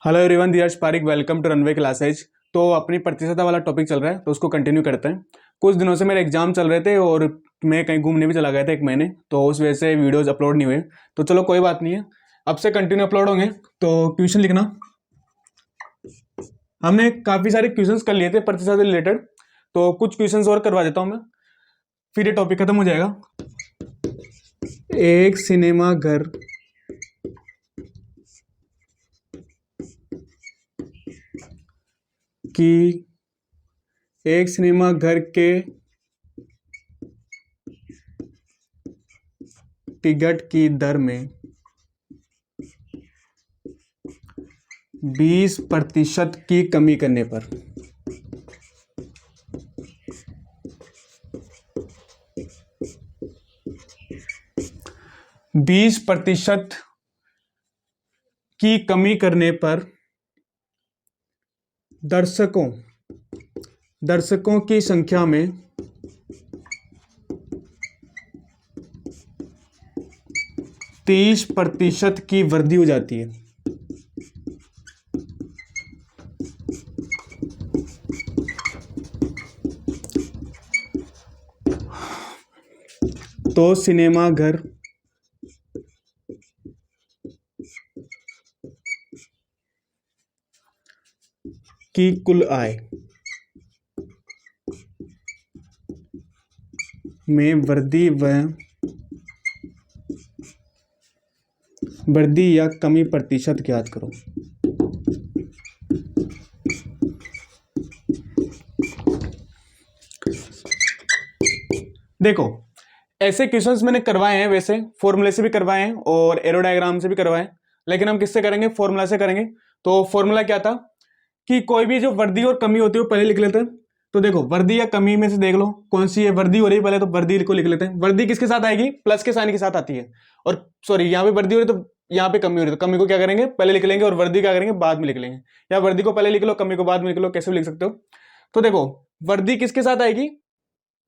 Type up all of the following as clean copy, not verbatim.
Hello everyone, Diyash Pareek, welcome to Runway classes. तो अपनी प्रतिशतता वाला टॉपिक चल रहा है तो उसको कंटिन्यू करते हैं। कुछ दिनों से मेरे एग्जाम चल रहे थे और मैं कहीं घूमने भी चला गया था 1 महीने, तो उस वजह से वीडियोस अपलोड नहीं हुए। तो चलो कोई बात नहीं है, अब से कंटिन्यू अपलोड होंगे। तो क्वेश्चन लिखना, हमने काफ़ी सारे क्वेश्चंस कर लिए थे प्रतिशत से रिलेटेड, तो कुछ क्वेश्चंस और करवा देता हूँ मैं, फिर ये टॉपिक खत्म हो जाएगा। एक सिनेमा घर की एक सिनेमा घर के टिकट की दर में 20% की कमी करने पर 20% की कमी करने पर दर्शकों की संख्या में 30% की वृद्धि हो जाती है। तो सिनेमा घर की कुल आय में वृद्धि या कमी प्रतिशत ज्ञात करो। देखो, ऐसे क्वेश्चंस मैंने करवाए हैं, वैसे फॉर्मूले से भी करवाए हैं और एरो डायग्राम से भी करवाए हैं, लेकिन हम किससे करेंगे? फॉर्मूला से करेंगे। तो फॉर्मूला क्या था कि कोई भी जो वृद्धि और कमी होती है वो पहले लिख लेते हैं। तो देखो, वृद्धि या कमी में से देख लो कौन सी है वृद्धि हो रही है, पहले तो वृद्धि को लिख लेते हैं। वृद्धि किसके साथ आएगी? प्लस के साइन के साथ आती है। और सॉरी, यहाँ पे वृद्धि हो रही है तो यहाँ पे कमी हो रही है, तो कमी को क्या करेंगे? पहले लिख लेंगे, और वृद्धि क्या करेंगे? बाद में लिख लेंगे। या वृद्धि को पहले लिख लो, कमी को बाद में लिख लो, कैसे भी लिख सकते हो। तो देखो, वृद्धि किसके साथ आएगी?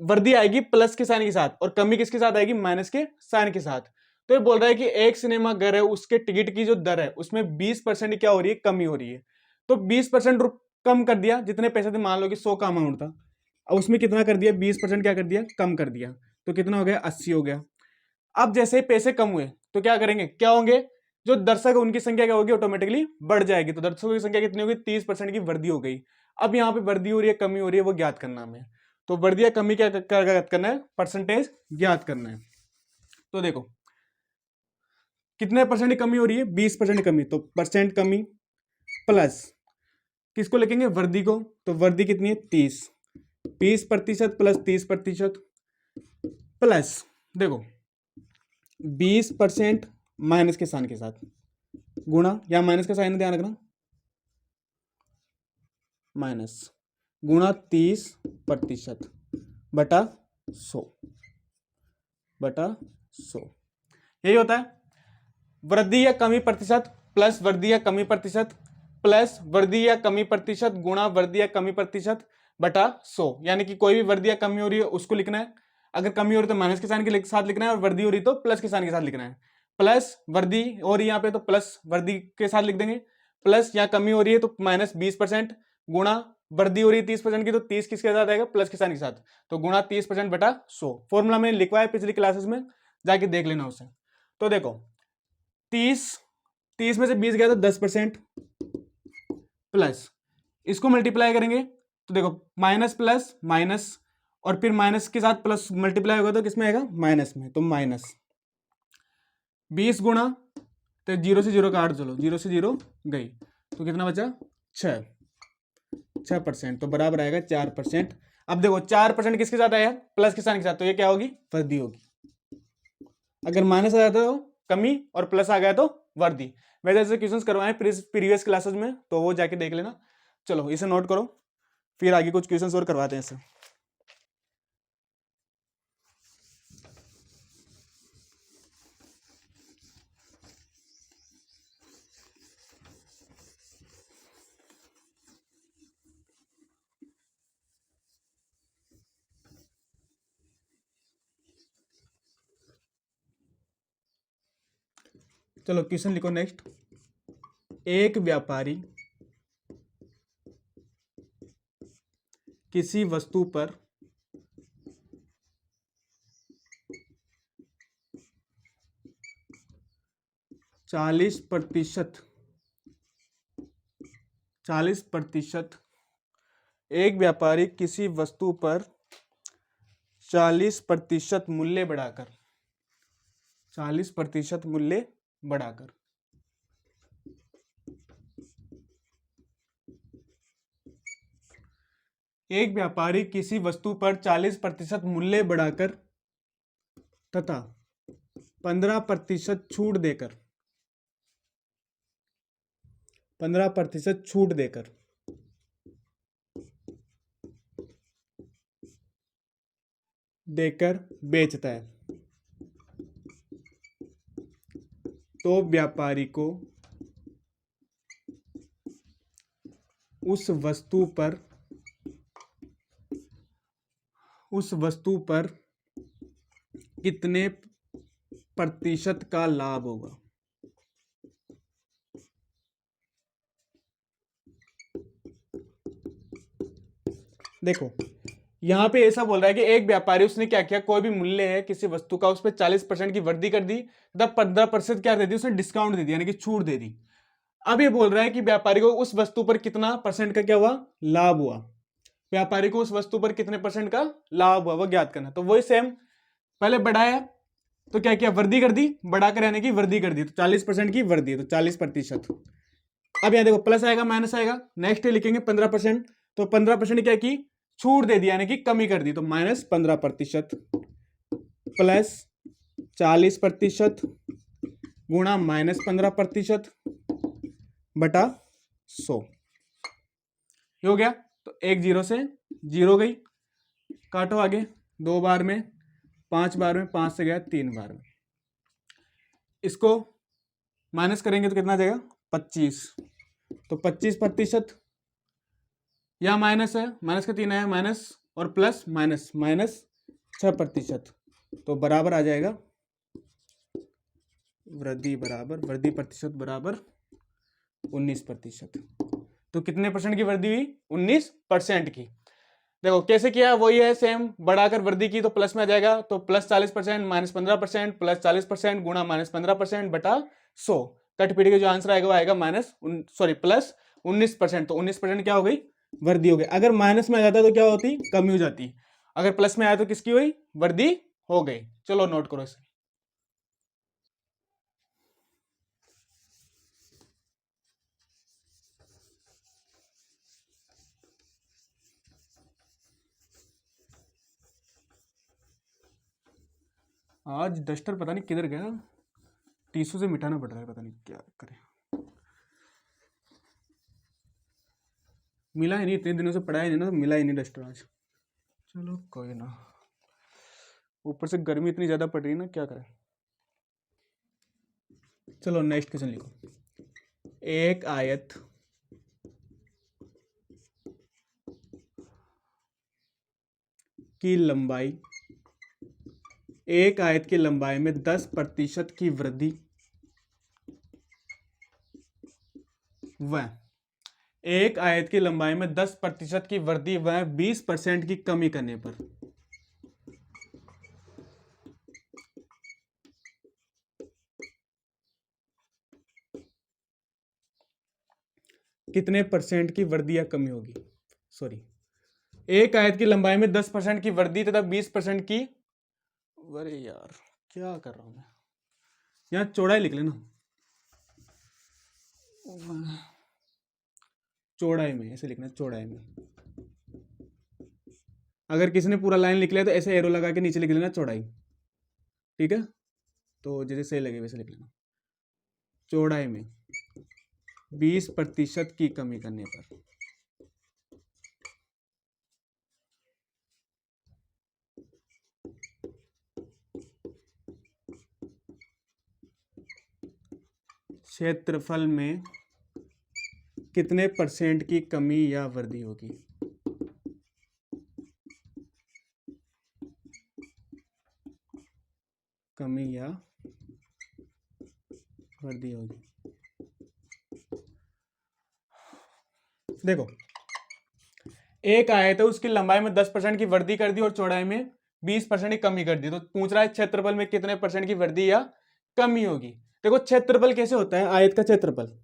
वृद्धि आएगी प्लस के साइन के साथ, और कमी किसके साथ आएगी? माइनस के साइन के साथ। तो ये बोल रहा है कि एक सिनेमा घर है, उसके टिकट की जो दर है उसमें 20% क्या हो रही है? कमी हो रही है। तो 20% कम कर दिया। जितने पैसे थे, मान लो कि 100 का अमाउंट था, अब उसमें कितना कर दिया? 20% क्या कर दिया? कम कर दिया। तो कितना हो गया? 80 हो गया। अब जैसे ही पैसे कम हुए तो क्या करेंगे? क्या होंगे? जो दर्शक है उनकी संख्या क्या होगी? ऑटोमेटिकली बढ़ जाएगी। तो दर्शकों की संख्या कितनी होगी? 30% की वृद्धि हो गई। अब यहाँ पे वृद्धि हो रही है, कमी हो रही है, वो ज्ञात करना हमें। तो वृद्धि या कमी क्या ज्ञात करना है? परसेंटेज ज्ञात करना है। तो देखो, कितने परसेंट की कमी हो रही है? 20% कमी। तो परसेंट कमी प्लस किसको लिखेंगे? वृद्धि को। तो वृद्धि कितनी है? 30। 20% प्लस 30% प्लस, देखो, 20% माइनस के साइन के साथ गुणा, या माइनस का साइन ध्यान रखना, माइनस, गुणा 30% बटा 100 बटा 100। यही होता है वृद्धि या कमी प्रतिशत प्लस वृद्धि या कमी प्रतिशत प्लस वृद्धि या कमी प्रतिशत गुणा वृद्धि या कमी प्रतिशत बटा 100। यानी कि कोई भी वृद्धि या कमी हो रही है उसको लिखना है। अगर कमी हो रही है तो माइनस के साइन के साथ लिखना है, और वृद्धि हो रही है तो प्लस के साइन के साथ लिखना है। प्लस वृद्धि हो रही है यहाँ पे तो प्लस वृद्धि के साथ लिख देंगे। प्लस यहाँ कमी हो रही है तो माइनस 20%, गुणा वृद्धि हो रही है 30% की, तो 30 किसके साथ आएगा? प्लस के साइन के साथ। तो गुणा 30% बटा 100। फॉर्मूला मैंने लिखवाया पिछली क्लासेस में, जाके देख लेना उसे। तो देखो, 30 में से 20 गया तो 10%, प्लस इसको मल्टीप्लाई करेंगे तो देखो माइनस प्लस माइनस, और फिर माइनस के साथ प्लस मल्टीप्लाई होगा तो किसमें आएगा? माइनस में। तो माइनस 20 गुणा, तो 0 से 0 काट, चलो 0 से 0 गई, तो कितना बचा? 6% तो बराबर आएगा 4%। अब देखो 4% किसके साथ आया? प्लस के साइन के साथ। तो ये क्या होगी? वृद्धि होगी। अगर माइनस आ जाता तो कमी, और प्लस आ गया तो वृद्धि। वैसे ऐसे क्वेश्चंस करवाए प्रीवियस क्लासेस में, तो वो जाके देख लेना। चलो इसे नोट करो, फिर आगे कुछ क्वेश्चंस और करवाते हैं इसे। चलो क्वेश्चन लिखो नेक्स्ट। एक व्यापारी किसी वस्तु पर 40% 40%, एक व्यापारी किसी वस्तु पर 40% मूल्य बढ़ाकर 40% मूल्य बढ़ाकर एक व्यापारी किसी वस्तु पर 40% मूल्य बढ़ाकर तथा 15% छूट देकर 15% छूट देकर देकर बेचता है, तो व्यापारी को उस वस्तु पर कितने प्रतिशत का लाभ होगा? देखो यहां पे ऐसा बोल रहा है कि एक व्यापारी, उसने क्या किया, कोई भी मूल्य है किसी वस्तु का, उस पर 40% की वृद्धि कर दी तथा 15% क्या दे दी, उसने डिस्काउंट दे दिया, यानी कि छूट दे दी। अब ये बोल रहा है कि व्यापारी को उस वस्तु पर कितना परसेंट का क्या हुआ, लाभ हुआ। व्यापारी को उस वस्तु पर कितने परसेंट का लाभ हुआ वो ज्ञात करना। तो वही सेम, पहले बढ़ाया तो क्या किया, वृद्धि कर दी, बढ़ाकर यानी कि वृद्धि कर दी, तो 40% की वृद्धि, तो 40%। अब यहां देखो प्लस आएगा माइनस आएगा, नेक्स्ट लिखेंगे 15%, तो 15% क्या की, छूट दे दी, यानी कि कमी कर दी, तो -15% प्लस 40% गुणा -15% बटा 100 हो गया। तो एक जीरो से जीरो गई, काटो आगे, 2 बार में, 5 बार में, 5 से गया 3 बार में, इसको माइनस करेंगे तो कितना आ जाएगा, 25, तो 25%, यह माइनस है, माइनस का 3 है, माइनस और प्लस माइनस, -6%, तो बराबर आ जाएगा वृद्धि प्रतिशत बराबर 19%। तो कितने परसेंट की वृद्धि हुई, 19% की। देखो कैसे किया, वही है सेम, बढ़ाकर वृद्धि की तो प्लस में आ जाएगा, तो +40% -15% प्लस 40% गुणा -15% बटा 100, कटपीट के जो आंसर आएगा वो आएगा +19%। तो 19% क्या हो गई, वृद्धि हो गई। अगर माइनस में आ जाता तो क्या होती, कमी हो जाती। अगर प्लस में आया तो किसकी हुई, वृद्धि हो गई। चलो नोट करो इसे। आज डस्टर पता नहीं किधर गया, टीसू से मिटाना पड़ रहा है, पता नहीं क्या करें। मिला ही नहीं, इतने दिनों से पढ़ा ही नहीं ना, तो मिला ही नहीं डस्टर आज। चलो कोई ना, ऊपर से गर्मी इतनी ज्यादा पड़ रही है ना, क्या करें। चलो नेक्स्ट क्वेश्चन लिखो। एक आयत की लंबाई में 10% की वृद्धि व एक आयत की लंबाई में 10% की वृद्धि व 20% की कमी करने पर कितने परसेंट की वृद्धि या कमी होगी। सॉरी, एक आयत की लंबाई में 10% की वृद्धि तथा 20% की, अरे यार क्या कर रहा हूं मैं, यहां चौड़ाई लिख लेना, चौड़ाई में ऐसे लिखना, चौड़ाई में। अगर किसी ने पूरा लाइन लिख लिया तो ऐसे एरो लगा के नीचे लिख लेना चौड़ाई, ठीक है। तो जैसे सही लगे वैसे लिख लेना, चौड़ाई में 20% की कमी करने पर क्षेत्रफल में कितने परसेंट की कमी या वृद्धि होगी। कमी या वृद्धि होगी। देखो एक आयत है, उसकी लंबाई में 10% की वृद्धि कर दी और चौड़ाई में 20% की कमी कर दी, तो पूछ रहा है क्षेत्रफल में कितने परसेंट की वृद्धि या कमी होगी। देखो क्षेत्रफल कैसे होता है, आयत का क्षेत्रफल,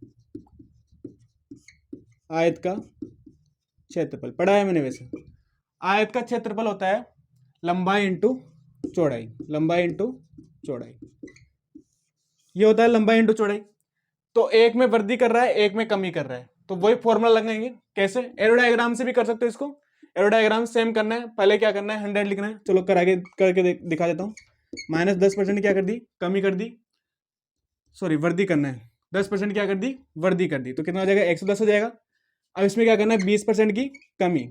आयत का क्षेत्रफल पढ़ा है मैंने वैसे। आयत का क्षेत्रफल होता है लंबाई इंटू चौड़ाई, लंबाई इंटू चौड़ाई, ये होता है लंबाई इंटू चौड़ाई। तो एक में वृद्धि कर रहा है, एक में कमी कर रहा है, तो वही फॉर्मूला लगाएंगे। कैसे, एरो डायग्राम से भी कर सकते हो इसको। एरो डायग्राम सेम करना है, पहले क्या करना है 100 लिखना है। चलो करके दिखा देता हूँ। -10% क्या कर दी, कमी कर दी, सॉरी वृद्धि करना है। 10% क्या कर दी, वृद्धि कर दी, तो कितना हो जाएगा 110 हो जाएगा। अब इसमें क्या करना है 20% की कमी,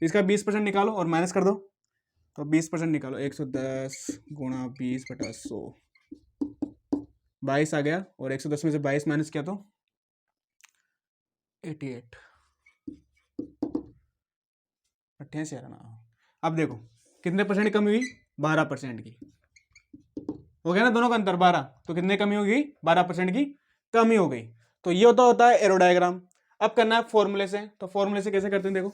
इसका 20% निकालो और माइनस कर दो, तो 20% निकालो, 110 गुणा 20/100, 22 आ गया, और 110 में से 22 माइनस किया तो 88, 88 आ रहा ना। अब देखो कितने परसेंट की कमी हुई, 12% की, हो गया ना दोनों का अंतर 12, तो कितने कमी होगी, 12% की कमी हो गई। तो ये होता है एरो डायग्राम। अब करना है फॉर्मूले से, तो फॉर्मूले से कैसे करते हैं देखो,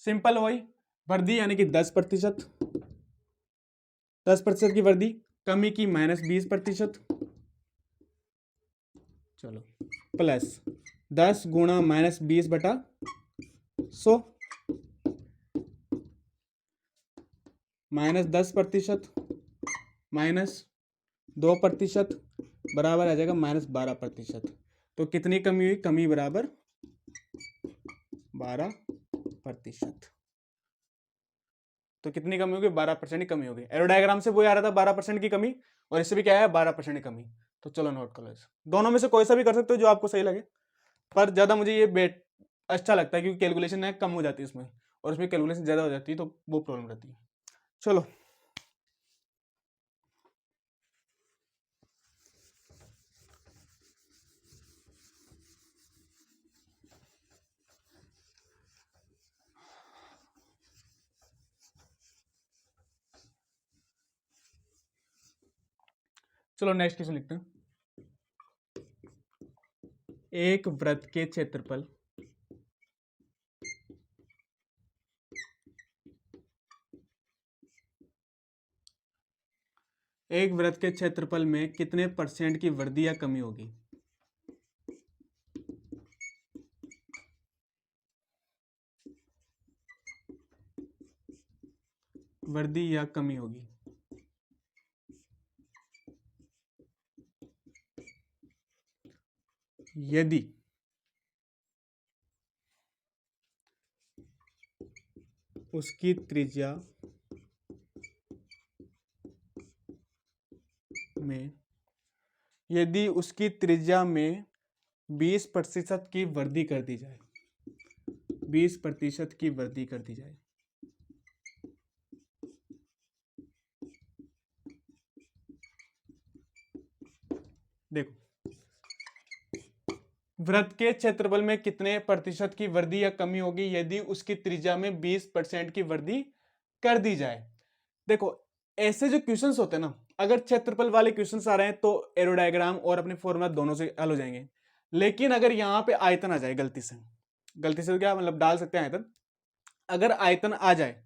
सिंपल वही वृद्धि यानी कि 10%, 10% की वृद्धि, कमी की -20%, चलो प्लस 10 गुणा -20/100, -10% -2% बराबर आ जाएगा -12%। तो कितनी कमी हुई, कमी बराबर 12%। तो कितनी कमी होगी, 12% की कमी होगी। एरो डायग्राम से वो आ रहा था 12% की कमी, और इससे भी क्या है 12% की कमी। तो चलो नोट कर लो, दोनों में से कोई सा भी कर सकते हो जो आपको सही लगे, पर ज्यादा मुझे ये बेट अच्छा लगता है क्योंकि कैलकुलेशन है कम हो जाती है इसमें, और उसमें कैलकुलेशन ज्यादा हो जाती है, तो वो प्रॉब्लम रहती है। चलो चलो नेक्स्ट क्वेश्चन लिखते हैं। एक वृत्त के क्षेत्रफल, एक वृत्त के क्षेत्रफल में कितने परसेंट की वृद्धि या कमी होगी। वृद्धि या कमी होगी यदि उसकी त्रिज्या में, यदि उसकी त्रिज्या में 20% की वृद्धि कर दी जाए, 20% की वृद्धि कर दी जाए। देखो वृत्त के क्षेत्रफल में कितने प्रतिशत की वृद्धि या कमी होगी यदि उसकी त्रिज्या में 20% की वृद्धि कर दी जाए। देखो ऐसे जो क्वेश्चंस होते हैं ना, अगर क्षेत्रफल वाले क्वेश्चंस आ रहे हैं तो एरो डायग्राम और अपने फॉर्मूला दोनों से हल हो जाएंगे। लेकिन अगर यहां पे आयतन आ जाए गलती से, गलती से तो क्या मतलब डाल सकते हैं आयतन, अगर आयतन आ जाए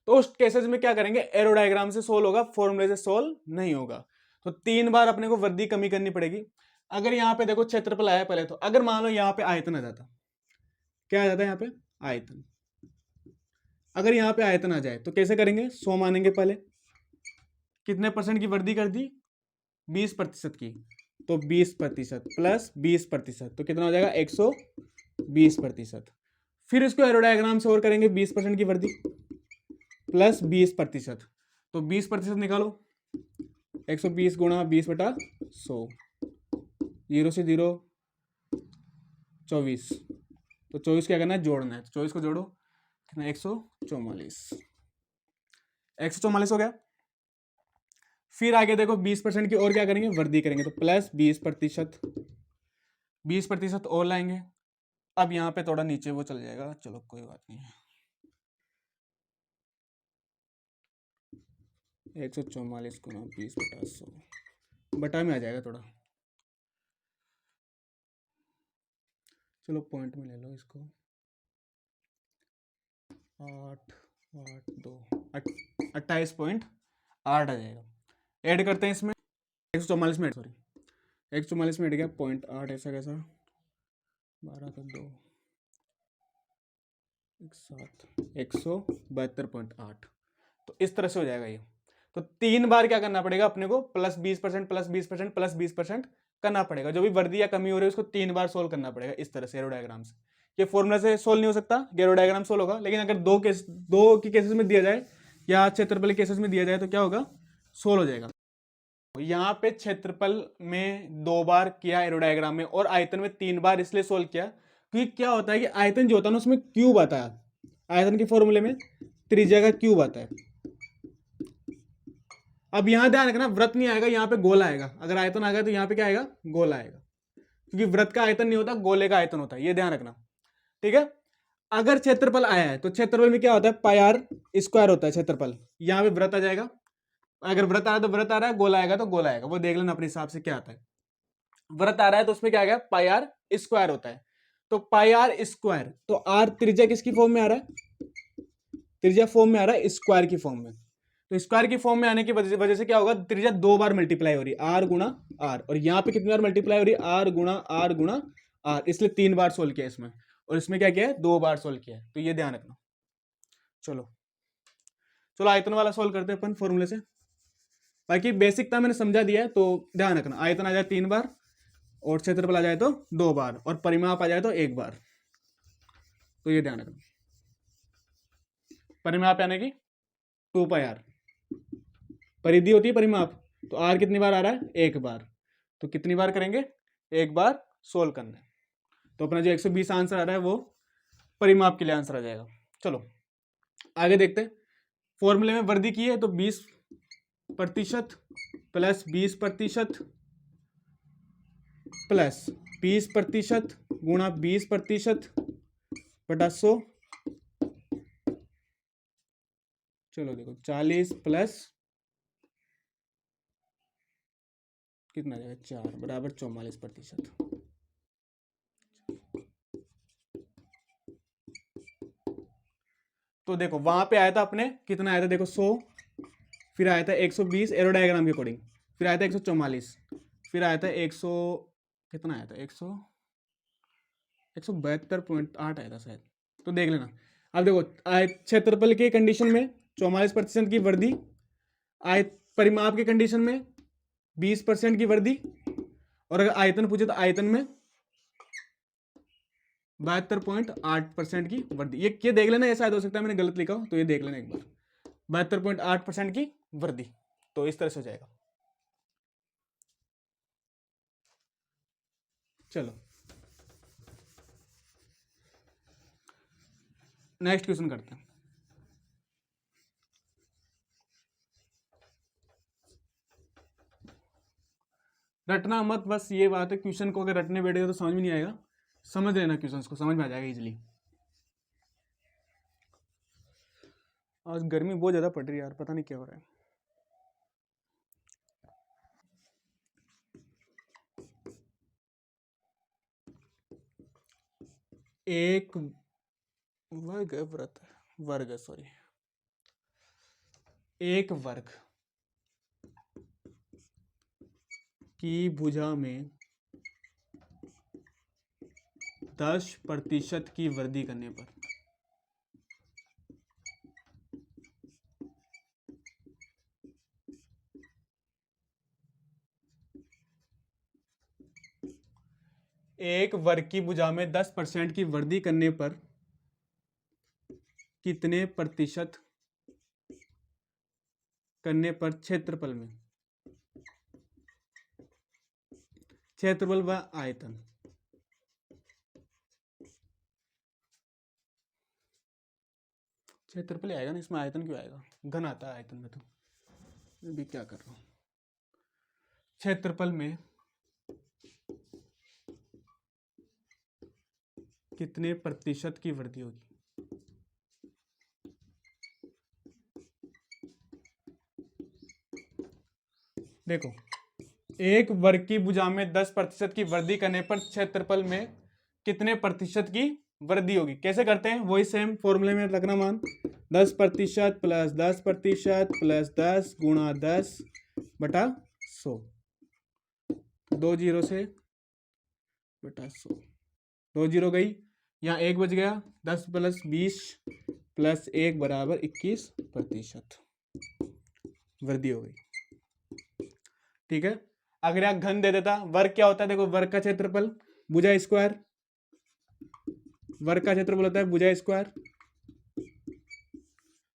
तो उस केसेस में क्या करेंगे, एरो डायग्राम से सोल्व होगा, फॉर्मूले से सोल्व नहीं होगा। तो 3 बार अपने को वृद्धि कमी करनी पड़ेगी। अगर यहाँ पे देखो क्षेत्रफल आया पहले, तो अगर मान लो यहाँ पे आयतन आ जाता, क्या आ जाता है यहाँ पे आयतन, अगर यहाँ पे आयतन आ जाए तो कैसे करेंगे, 100 मानेंगे पहले, कितने परसेंट की वृद्धि कर दी, 20% की, तो 20% प्लस 20%, तो कितना हो जाएगा 120%। फिर इसको एरो डायग्राम से और करेंगे, 20% की वृद्धि प्लस 20%, तो 20% निकालो, 120 गुणा 20/100, 0 से 0 24, तो 24 क्या करना है, जोड़ना है, तो 24 को जोड़ो, कितना 144, 144 हो गया। फिर आगे देखो 20% की और क्या करेंगे, वृद्धि करेंगे, तो प्लस 20%, 20% और लाएंगे। अब यहाँ पे थोड़ा नीचे वो चल जाएगा, चलो कोई बात नहीं है, 144 गुना 20/100, बटा में आ जाएगा थोड़ा, चलो पॉइंट में ले लो इसको, 28.8 आ जाएगा। ऐड करते हैं इसमें 144 में, सॉरी 144 में ऐड गया 0.8, ऐसा कैसा, 12 का 2 172.8, तो इस तरह से हो जाएगा ये। तो 3 बार क्या करना पड़ेगा अपने को, +20% +20% +20% करना पड़ेगा। जो भी वर्दी या कमी हो रही है उसको 3 बार सोल्व करना पड़ेगा इस तरह से एरो डायग्राम से। ये फॉर्मूला से सोल्व नहीं हो सकता, एरो डायग्राम सोल्व होगा, लेकिन अगर दो के केसेस में दिया जाए या क्षेत्रफल के केसेस में दिया जाए तो क्या होगा, सोल्व हो जाएगा। यहाँ पे क्षेत्रफल में 2 बार किया एरो डायग्राम में, और आयतन में 3 बार इसलिए सोल्व किया क्योंकि क्या होता है कि आयतन जो होता है ना उसमें क्यूब आता है, आयतन के फॉर्मूले में त्रिज्या का क्यूब आता है। अब यहां ध्यान रखना, वृत्त नहीं आएगा, यहाँ पे गोला आएगा। अगर आयतन आ गया तो यहाँ पे क्या आएगा, गोला आएगा, क्योंकि वृत्त का आयतन नहीं होता, गोले का आयतन होता है, ये ध्यान रखना, ठीक है। अगर क्षेत्रफल आया है तो क्षेत्रफल में क्या होता है, पाई आर स्क्वायर होता है क्षेत्रफल, यहाँ पे वृत्त आ जाएगा। अगर वृत्त आ रहा है तो वृत्त आ रहा है, गोला आएगा तो गोला आएगा, वो देख लेना अपने हिसाब से क्या आता है। वृत्त आ रहा है तो उसमें क्या आ गया, पाई आर स्क्वायर होता है, तो पाई आर स्क्वायर, तो आर त्रिज्या किसकी फॉर्म में आ रहा है, त्रिज्या फॉर्म में आ रहा है स्क्वायर की फॉर्म में। तो स्क्वायर की फॉर्म में आने की वजह से क्या होगा, त्रिज्या 2 बार मल्टीप्लाई हो रही है, आर गुणा आर, और यहाँ पे कितनी बार मल्टीप्लाई हो रही है, आर गुणा आर गुणा आर, इसलिए 3 बार सोल्व किया इसमें, और इसमें क्या किया है, 2 बार सोल्व किया है, तो ये ध्यान रखना। चलो चलो आयतन वाला सोल्व करते हैं अपन फॉर्मूले से, बाकी बेसिक था मैंने समझा दिया है, तो ध्यान रखना, आयतन आ जाए 3 बार, और क्षेत्रफल आ जाए तो 2 बार, और परिमाप आ जाए तो 1 बार, तो ये ध्यान रखना। परिमाप यानी कि 2 पाई आर, परिधि होती है परिमाप, तो आर कितनी बार आ रहा है, 1 बार, तो कितनी बार करेंगे, 1 बार सोल्व करना है। तो अपना जो 120 आंसर आ रहा है वो परिमाप के लिए आंसर आ जाएगा। चलो आगे देखते हैं, फॉर्मूले में वृद्धि की है तो 20% प्लस 20% प्लस 20% गुणा 20% बटा 100, चलो देखो 40 प्लस कितना आ जाएगा, 4 बराबर 44%। तो देखो वहां पे आया था अपने कितना आया था, देखो 100, फिर आया था 120 एरो डायग्राम के अकॉर्डिंग, फिर आया था 144, फिर आया था 100, कितना आया था, 172.8 आया था शायद, तो देख लेना। अब देखो क्षेत्रफल के कंडीशन में 44% की वृद्धि, आय परिमाप के कंडीशन में 20% की वृद्धि, और अगर आयतन पूछे तो आयतन में 72.8% की वृद्धि। ये देख लेना, ये शायद हो सकता है मैंने गलत लिखा हो, तो ये देख लेना एक बार, 72.8% की वृद्धि, तो इस तरह से हो जाएगा। चलो नेक्स्ट क्वेश्चन करते हैं। रटना मत, बस ये बात है, क्वेश्चन को अगर रटने बैठेगा तो समझ में नहीं आएगा, समझ लेना क्वेश्चन को, समझ में आ जाएगा इजीली। आज गर्मी बहुत ज्यादा पड़ रही है यार, पता नहीं क्या हो रहा है। एक वर्ग वर्ग सॉरी, एक वर्ग की भुजा में 10% की वृद्धि करने पर एक वर्ग की भुजा में 10% की वृद्धि करने पर कितने प्रतिशत करने पर क्षेत्रफल में, क्षेत्रफल व आयतन, क्षेत्रफल आएगा ना इसमें, आयतन क्यों आएगा, घन आता है आयतन में, तो अभी क्या कर रहा हूं, क्षेत्रफल में कितने प्रतिशत की वृद्धि होगी। देखो एक वर्ग की भुजा में 10% की वृद्धि करने पर क्षेत्रफल में कितने प्रतिशत की वृद्धि होगी? कैसे करते हैं? वही सेम फॉर्मूले में रखना मान 10% प्लस 10% प्लस 10 गुणा 10 बटा 100, 2 जीरो से बटा 100, 2 जीरो गई, यहाँ एक बच गया, 10 प्लस 20 प्लस 1 बराबर 21% वृद्धि हो गई। ठीक है, अगर यहाँ घन दे देता, वर्ग क्या होता है? देखो वर्ग का क्षेत्रफल भुजा स्क्वायर, वर्ग का क्षेत्रफल होता है भुजा स्क्वायर,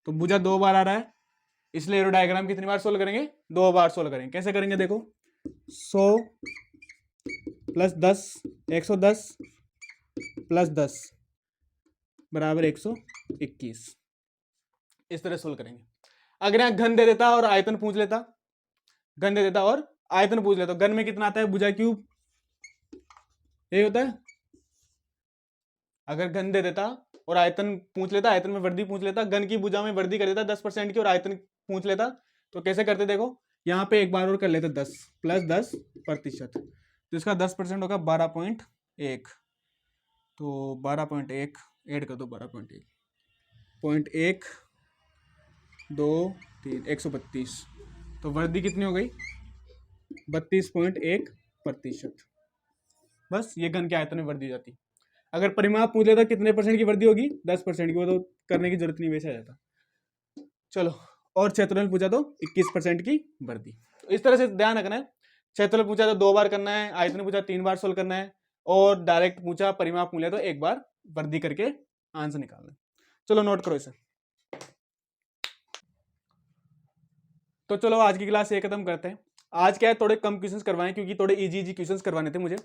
तो भुजा 2 बार आ रहा है, इसलिए एरो डायग्राम कितनी बार सोल्व करेंगे? 2 बार सोल्व करेंगे। कैसे करेंगे? देखो 100 प्लस 10 110 प्लस 10 बराबर 121, इस तरह सोल्व करेंगे। अगर यहाँ घन दे देता और आयतन पूछ लेता, घन दे देता और आयतन पूछ लेता, घन में कितना आता है? भुजा क्यूब, यही होता है। अगर घन दे देता और आयतन पूछ लेता, आयतन में वृद्धि पूछ लेता, घन की भुजा में वृद्धि कर देता 10% की और आयतन पूछ लेता, तो कैसे करते? देखो यहाँ पे एक बार और कर लेते 10 प्लस 10%, तो इसका 10% होगा 12.1, तो 12.1 ऐड कर दो, 12.1 0.1 2 3 132, तो वृद्धि कितनी हो गई? 32.1%। बस ये घन के आयतन में वृद्धि हो जाती। अगर परिमाप पूछ लेता कितने परसेंट की वृद्धि होगी? 10% की, वो तो करने की जरूरत नहीं, वैसे आ जाता। चलो, और क्षेत्रफल पूछा तो 21% की वृद्धि। तो इस तरह से ध्यान रखना है, क्षेत्रफल पूछा तो 2 बार करना है, आयतन पूछा 3 बार सोल्व करना है, और डायरेक्ट पूछा परिमाप पूछ लिया तो 1 बार वृद्धि करके आंसर निकालना है। चलो नोट करो इसे। तो चलो आज की क्लास ये खत्म करते हैं। आज क्या है, थोड़े कम क्वेश्चंस करवाएं क्योंकि थोड़े इजी क्वेश्चंस करवाने थे मुझे,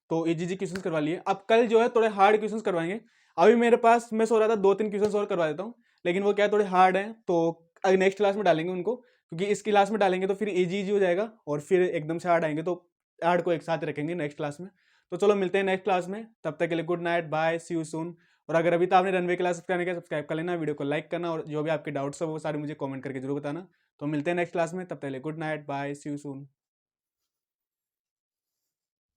तो इजी क्वेश्चंस करवा लिए। अब कल जो है थोड़े हार्ड क्वेश्चंस करवाएंगे। अभी मेरे पास, मैं सोच रहा था 2-3 क्वेश्चंस और करवा देता हूँ, लेकिन वो क्या है थोड़े हार्ड हैं, तो नेक्स्ट क्लास में डालेंगे उनको, क्योंकि इस क्लास में डालेंगे तो फिर इजी हो जाएगा और फिर एकदम से हार्ड आएंगे, तो हार्ड को एक साथ रखेंगे नेक्स्ट क्लास में। तो चलो मिलते हैं नेक्स्ट क्लास में, तब तक के लिए good night, bye, see you soon. और अगर अभी तो आपने रनवे क्लास सब्सक्राइब कर लेना, वीडियो को लाइक करना, और जो भी आपके डाउट्स है वो सारे मुझे कमेंट करके जरूर बताना। तो मिलते हैं नेक्स्ट क्लास में, तब तक के लिए good night, bye, see you soon.